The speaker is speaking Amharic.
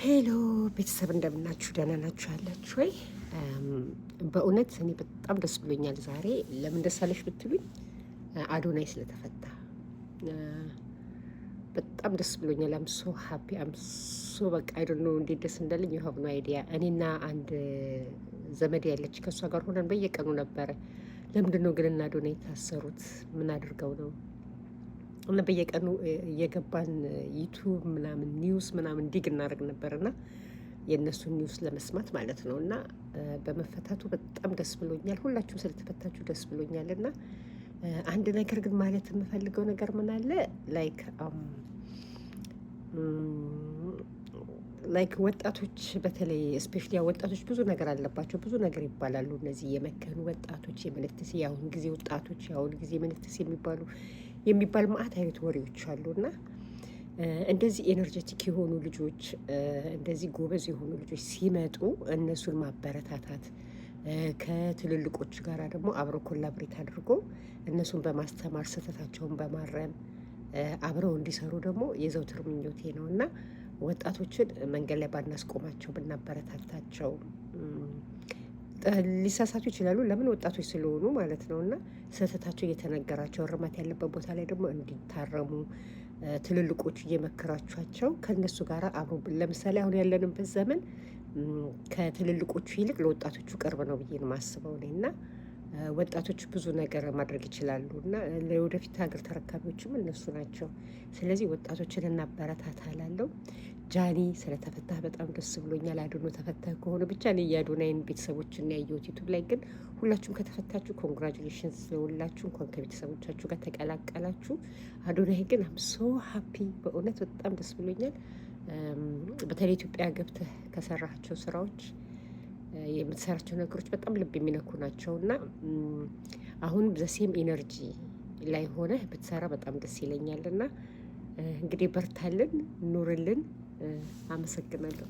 ሄሎ ቤተሰብ እንደምናችሁ፣ ደህና ናችሁ ያላችሁ ወይ? በእውነት እኔ በጣም ደስ ብሎኛል ዛሬ። ለምን ደስ አለሽ ብትሉኝ አዶናይ ስለተፈታ በጣም ደስ ብሎኛል። አም ሶ ሃፒ አም ሶ በቃ አይ ዶንት ኖ እንዴት ደስ እንዳለኝ ዩ ሃቭ ኖ አይዲያ። እኔና አንድ ዘመድ ያለች ከእሷ ጋር ሆነን በየቀኑ ነበረ ለምንድን ነው ግን እና አዶናይ የታሰሩት ምን አድርገው ነው እና በየቀኑ እየገባን ዩቱብ ምናምን ኒውስ ምናምን ዲግ እናደርግ ነበር እና የእነሱን ኒውስ ለመስማት ማለት ነው። እና በመፈታቱ በጣም ደስ ብሎኛል። ሁላችሁም ስለተፈታችሁ ደስ ብሎኛል። እና አንድ ነገር ግን ማለት የምፈልገው ነገር ምን አለ ላይክ ወጣቶች በተለይ ስፔሻሊ ወጣቶች ብዙ ነገር አለባቸው፣ ብዙ ነገር ይባላሉ። እነዚህ የመከኑ ወጣቶች የምንትስ የአሁን ጊዜ ወጣቶች የአሁን ጊዜ ምንትስ የሚባል ማአት አይነት ወሬዎች አሉ እና እንደዚህ ኤነርጀቲክ የሆኑ ልጆች እንደዚህ ጎበዝ የሆኑ ልጆች ሲመጡ እነሱን ማበረታታት ከትልልቆች ጋር ደግሞ አብረው ኮላብሬት አድርጎ እነሱን በማስተማር ስህተታቸውን በማረም አብረው እንዲሰሩ ደግሞ የዘውትር ምኞቴ ነው እና ወጣቶችን መንገድ ላይ ባናስቆማቸው ብናበረታታቸው። ሊሳሳቱ ይችላሉ፣ ለምን ወጣቶች ስለሆኑ ማለት ነው። እና ስህተታቸው እየተነገራቸው እርማት ያለበት ቦታ ላይ ደግሞ እንዲታረሙ ትልልቆቹ እየመከራቿቸው ከእነሱ ጋር አብሮ ለምሳሌ አሁን ያለንበት ዘመን ከትልልቆቹ ይልቅ ለወጣቶቹ ቅርብ ነው ብዬ ነው የማስበው እኔ። እና ወጣቶች ብዙ ነገር ማድረግ ይችላሉ እና ለወደፊት ሀገር ተረካቢዎችም እነሱ ናቸው። ስለዚህ ወጣቶችን እናበረታታ እላለሁ። ጃኒ ስለተፈታህ በጣም ደስ ብሎኛል። አዶኖ ተፈታህ ከሆነ ብቻ እኔ የአዶናይን ቤተሰቦችን ያየሁት ዩቱብ ላይ፣ ግን ሁላችሁም ከተፈታችሁ ኮንግራጁሌሽንስ ስለሁላችሁ፣ እንኳን ከቤተሰቦቻችሁ ጋር ተቀላቀላችሁ። አዶናይ ግን አም ሶ ሀፒ፣ በእውነት በጣም ደስ ብሎኛል። በተለይ ኢትዮጵያ ገብተህ ከሰራቸው ስራዎች የምትሰራቸው ነገሮች በጣም ልብ የሚነኩ ናቸው እና አሁን ዘሴም ኢነርጂ ላይ ሆነ ብትሰራ በጣም ደስ ይለኛል። እና እንግዲህ በርታልን፣ ኑርልን። አመሰግናለሁ።